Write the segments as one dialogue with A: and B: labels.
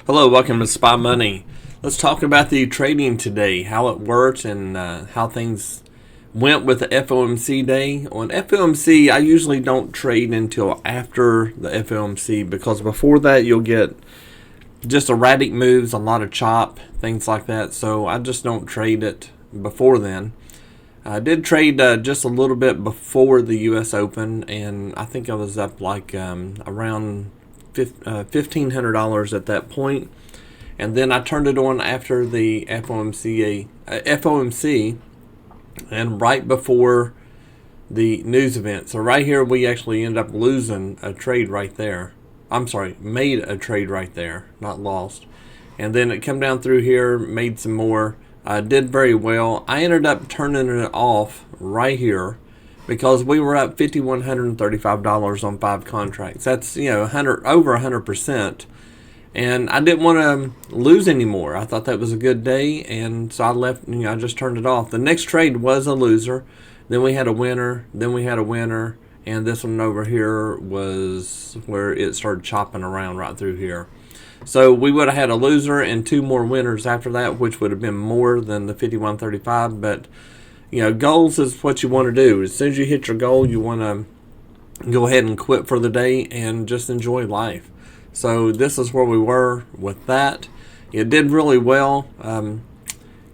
A: Hello, welcome to Spy Money. Let's talk about the trading today, how it worked, and how things went with the FOMC day. On FOMC, I usually don't trade until after the FOMC because before that you'll get just erratic moves, a lot of chop, things like that. So I just don't trade it before then. I did trade just a little bit before the U.S. Open, and I think I was up like around $1,500 at that point. And then I turned it on after the FOMC and right before the news event. So right here we actually ended up losing a trade right there. I'm sorry, made a trade right there, not lost. And then it came down through here, made some more. Did very well. I ended up turning it off right here because we were up $5,135 on 5 contracts. That's over 100%. And I didn't want to lose anymore. I thought that was a good day, and so I left. I just turned it off. The next trade was a loser. Then we had a winner. Then we had a winner, and this one over here was where it started chopping around right through here. So we would have had a loser and 2 more winners after that, which would have been more than the 51.35. But goals is what you want to do. As soon as you hit your goal, you want to go ahead and quit for the day and just enjoy life. So this is where we were with that. It did really well.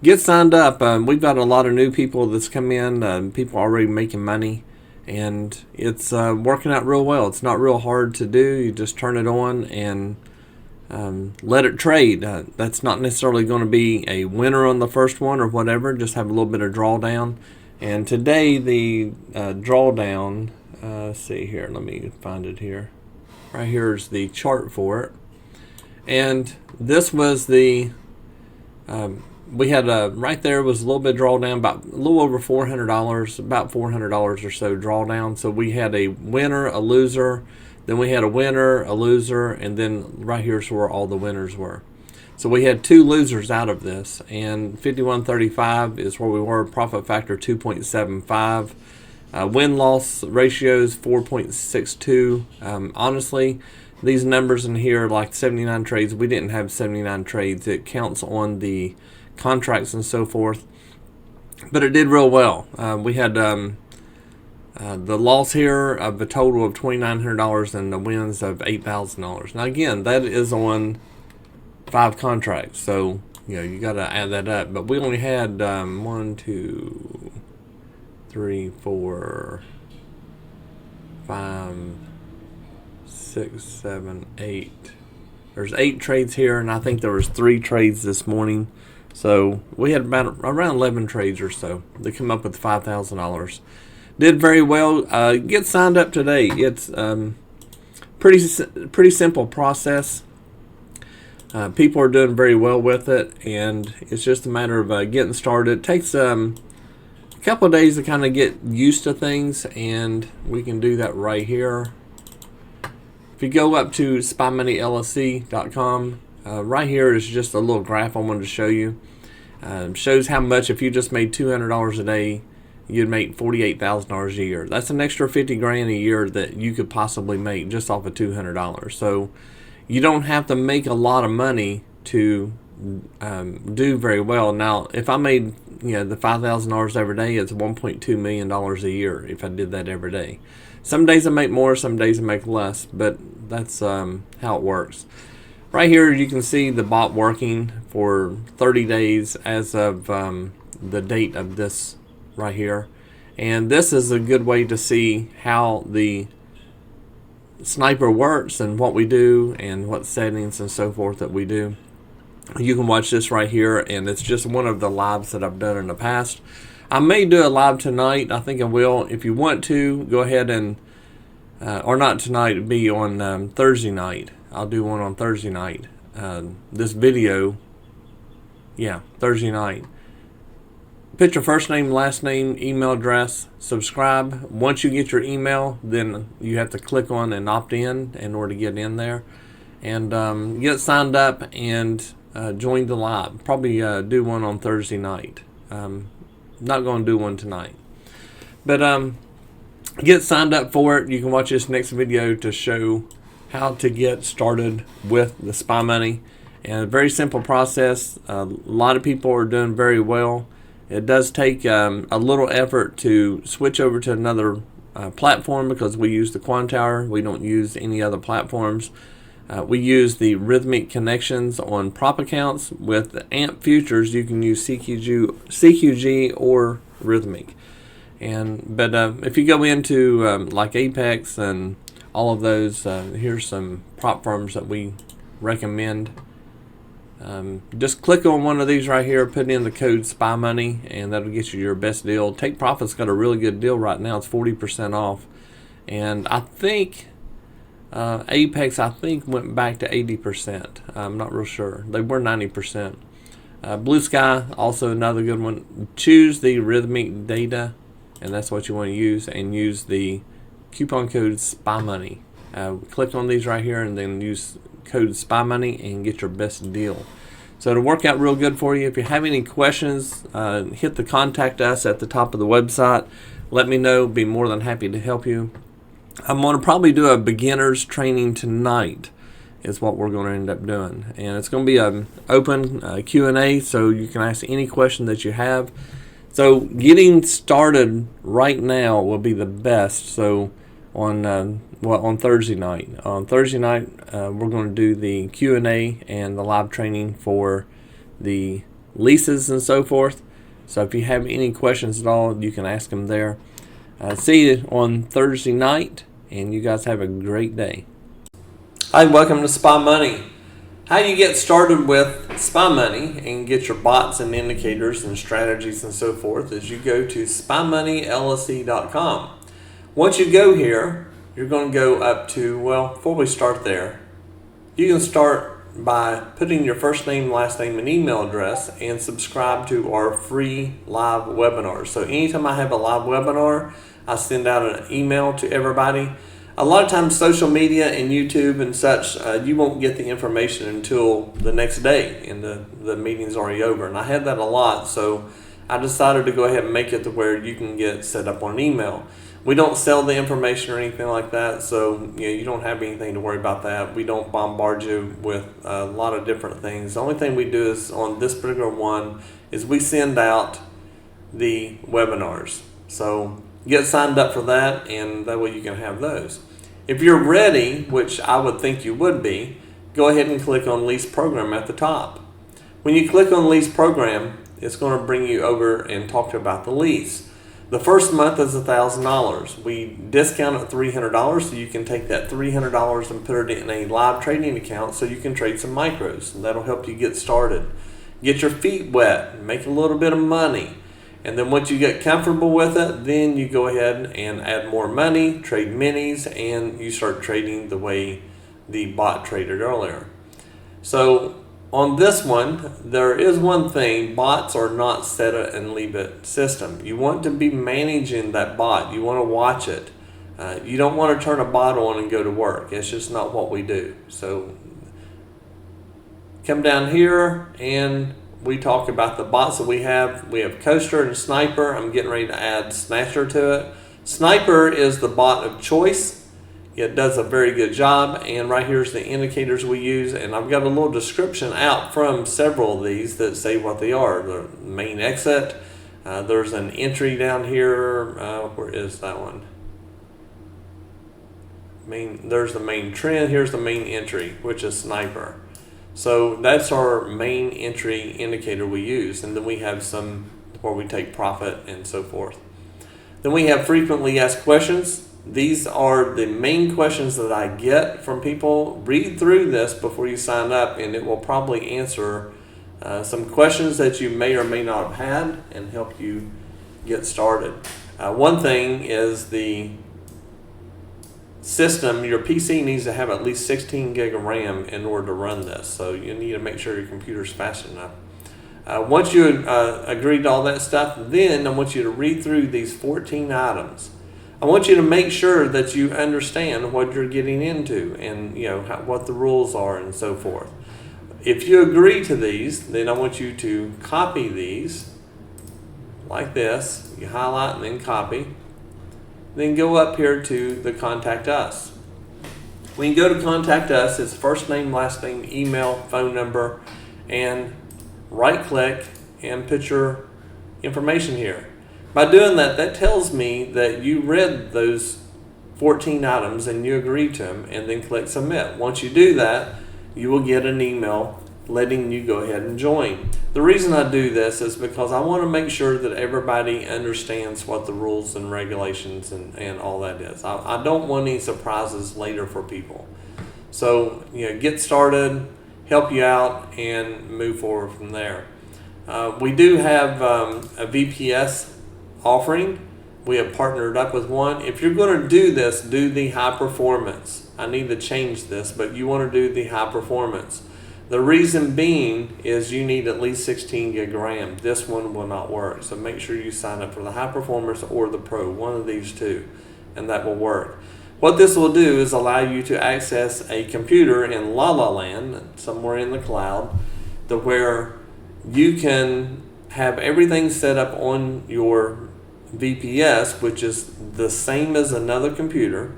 A: Get signed up. We've got a lot of new people that's come in. People already making money, and it's working out real well. It's not real hard to do. You just turn it on and let it trade. That's not necessarily going to be a winner on the first one or whatever. Just have a little bit of drawdown. And today the drawdown. Let's see here. Let me find it here. Right here is the chart for it, and this was the we had right there was a little bit drawdown, about a little over $400, about $400 or so drawdown. So we had a winner, a loser, then we had a winner, a loser, and then right here's where all the winners were. So we had 2 losers out of this, and 51.35 is where we were. Profit factor 2.75. Win-loss ratios 4.62. Honestly, these numbers in here, like 79 trades, we didn't have 79 trades. It counts on the contracts and so forth. But it did real well. We had the loss here of a total of $2,900 and the wins of $8,000. Now again, that is on 5 contracts, so you got to add that up. But we only had 1, 2, 3, 4, 5, 6, 7, 8. There's 8 trades here, and I think there was 3 trades this morning. So we had about around 11 trades or so. They come up with $5,000. Did very well. Get signed up today. It's pretty simple process. People are doing very well with it, and it's just a matter of getting started. It takes a couple of days to kind of get used to things, and we can do that right here. If you go up to spymoneyllc.com, right here is just a little graph I wanted to show you. Shows how much, if you just made $200 a day, you'd make $48,000 a year. That's an extra $50,000 a year that you could possibly make just off of $200. So you don't have to make a lot of money to do very well. Now, if I made the $5,000 every day, it's $1.2 million a year if I did that every day. Some days I make more, some days I make less, but that's how it works. Right here you can see the bot working for 30 days as of the date of this right here. And this is a good way to see how the sniper works and what we do and what settings and so forth that we do. You can watch this right here, and it's just one of the lives that I've done in the past. I may do a live tonight. I think I will. If you want to, go ahead and or not tonight, it'll be on Thursday night. I'll do one on Thursday night. This video, Thursday night. Put your first name, last name, email address, subscribe. Once you get your email, then you have to click on and opt in order to get in there. And get signed up and join the live. Probably do one on Thursday night. Not going to do one tonight. But get signed up for it. You can watch this next video to show how to get started with the Spy Money. And a very simple process. A lot of people are doing very well. It does take a little effort to switch over to another platform because we use the Quantower. We don't use any other platforms. We use the rhythmic connections on prop accounts. With the AMP futures, you can use CQG or rhythmic. But if you go into like Apex and all of those, here's some prop firms that we recommend. Just click on one of these right here, put in the code SPYMONEY, and that'll get you your best deal. Take Profit's got a really good deal right now. It's 40% off. And I think Apex, went back to 80%. I'm not real sure. They were 90%. BluSky, also another good one. Choose the rhythmic data, and that's what you want to use, and use the coupon code SPYMONEY. Click on these right here and then use code SPYMONEY and get your best deal. So it'll work out real good for you. If you have any questions, hit the contact us at the top of the website. Let me know. Be more than happy to help you. I'm going to probably do a beginner's training tonight is what we're going to end up doing. And it's going to be an open Q&A, so you can ask any question that you have. So getting started right now will be the best. So on Thursday night. On Thursday night, we're going to do the Q&A and the live training for the leases and so forth. So if you have any questions at all, you can ask them there. See you on Thursday night, and you guys have a great day. Hi, welcome to Spy Money. How you get started with Spy Money and get your bots and indicators and strategies and so forth is you go to spymoneyllc.com. Once you go here, you're going to go up to, well, before we start there, you can start by putting your first name, last name, and email address and subscribe to our free live webinars. So anytime I have a live webinar, I send out an email to everybody. A lot of times social media and YouTube and such, you won't get the information until the next day and the meeting's already over. And I had that a lot, so I decided to go ahead and make it to where you can get set up on an email. We don't sell the information or anything like that, so you don't have anything to worry about that. We don't bombard you with a lot of different things. The only thing we do is on this particular one is we send out the webinars. So get signed up for that, and that way you can have those. If you're ready, which I would think you would be, go ahead and click on Lease Program at the top. When you click on Lease Program, it's going to bring you over and talk to you about the lease. The first month is $1,000. We discount it $300, so you can take that $300 and put it in a live trading account so you can trade some micros, and that'll help you get started. Get your feet wet, make a little bit of money, and then once you get comfortable with it, then you go ahead and add more money, trade minis, and you start trading the way the bot traded earlier. So on this one, there is one thing: bots are not set it and leave it system. You want to be managing that bot. You want to watch it. You don't want to turn a bot on and go to work. It's just not what we do. So come down here and we talk about the bots that we have. We have Coaster and Sniper. I'm getting ready to add Snatcher to it. Sniper is the bot of choice. It does a very good job, and right here's the indicators we use, and I've got a little description out from several of these that say what they are. The main exit, there's an entry down here, where is that one? There's the main trend, here's the main entry, which is Sniper. So that's our main entry indicator we use, and then we have some where we take profit and so forth. Then we have frequently asked questions. These are the main questions that I get from people. Read through this before you sign up, and it will probably answer some questions that you may or may not have had and help you get started. One thing is the system. Your PC needs to have at least 16 gig of RAM in order to run this, so you need to make sure your computer's fast enough. Once you agree to all that stuff, then I want you to read through these 14 items. I want you to make sure that you understand what you're getting into and what the rules are and so forth. If you agree to these, then I want you to copy these like this. You highlight and then copy. Then go up here to the Contact Us. When you go to contact us, it's first name, last name, email, phone number, and right click and put your information here. By doing that, that tells me that you read those 14 items and you agree to them, and then click submit. Once you do that, you will get an email letting you go ahead and join. The reason I do this is because I want to make sure that everybody understands what the rules and regulations and all that is. I don't want any surprises later for people. So, get started, help you out, and move forward from there. We do have a VPS offering. We have partnered up with one. If you're going to do this, do the high performance. I need to change this, but you want to do the high performance. The reason being is you need at least 16 gig RAM. This one will not work. So make sure you sign up for the high performance or the pro, one of these two, and that will work. What this will do is allow you to access a computer in La La Land, somewhere in the cloud, to where you can have everything set up on your VPS, which is the same as another computer,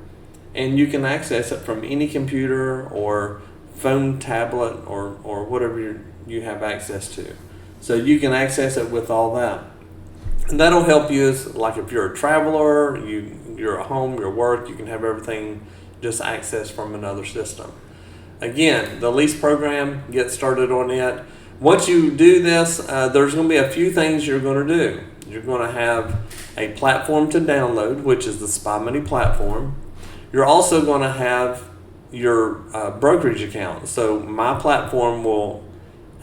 A: and you can access it from any computer or phone, tablet, or whatever you have access to. So you can access it with all that. And that'll help you, like if you're a traveler, you're at home, your work, you can have everything just accessed from another system. Again, the lease program, get started on it. Once you do this, there's going to be a few things you're going to do. You're going to have a platform to download, which is the Spy Money platform. You're also going to have your brokerage account. So my platform will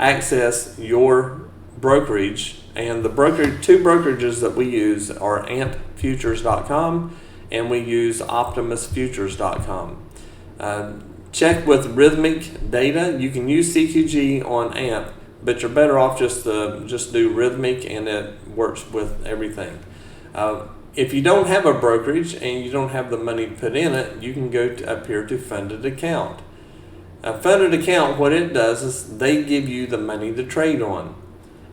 A: access your brokerage, and the two brokerages that we use are ampfutures.com and we use optimusfutures.com. Check with Rhythmic Data. You can use CQG on AMP, but you're better off just do Rhythmic, and it works with everything. If you don't have a brokerage and you don't have the money to put in it, you can go up here to Funded Account. A funded account, what it does is they give you the money to trade on,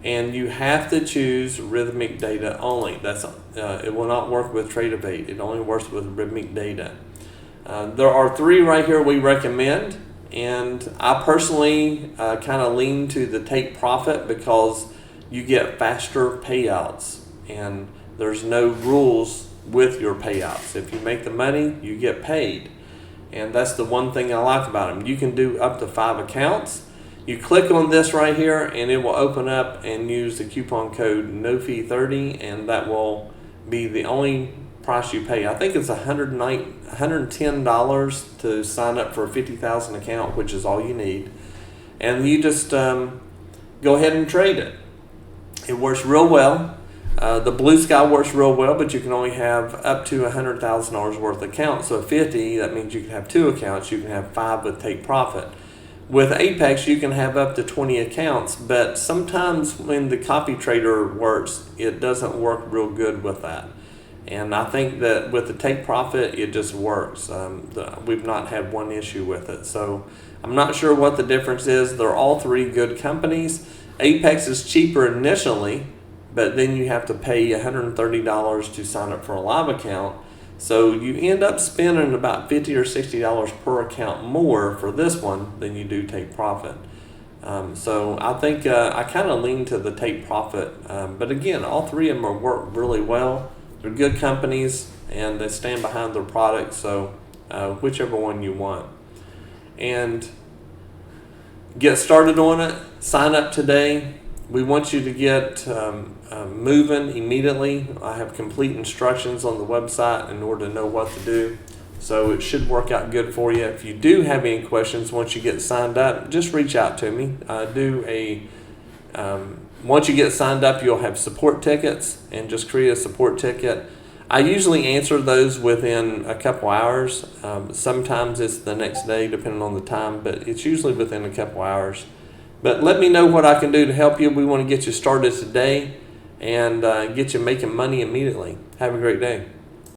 A: and you have to choose Rhythmic Data only. It will not work with Tradeify. It only works with Rhythmic Data. There are 3 right here we recommend, and I personally kind of lean to the take profit because you get faster payouts, and there's no rules with your payouts. If you make the money, you get paid. And that's the one thing I like about them. You can do up to 5 accounts. You click on this right here and it will open up and use the coupon code NOFEE30, and that will be the only price you pay. I think it's $110 to sign up for a 50,000 account, which is all you need. And you just go ahead and trade it. It works real well. The BluSky works real well, but you can only have up to $100,000 worth of accounts. So 50, that means you can have 2 accounts. You can have 5 with take profit. With Apex, you can have up to 20 accounts, but sometimes when the copy trader works, it doesn't work real good with that. And I think that with the take profit, it just works. We've not had one issue with it. So I'm not sure what the difference is. They're all 3 good companies. Apex is cheaper initially, but then you have to pay $130 to sign up for a live account. So you end up spending about $50 or $60 per account more for this one than you do take profit. So I think I kind of lean to the take profit. But again, all 3 of them work really well. They're good companies and they stand behind their products. So whichever one you want. And get started on it. Sign up today. We want you to get moving immediately. I have complete instructions on the website in order to know what to do. So it should work out good for you. If you do have any questions once you get signed up, just reach out to me. Once you get signed up, you'll have support tickets, and just create a support ticket. I usually answer those within a couple hours. Sometimes it's the next day, depending on the time, but it's usually within a couple hours. But let me know what I can do to help you. We want to get you started today and get you making money immediately. Have a great day.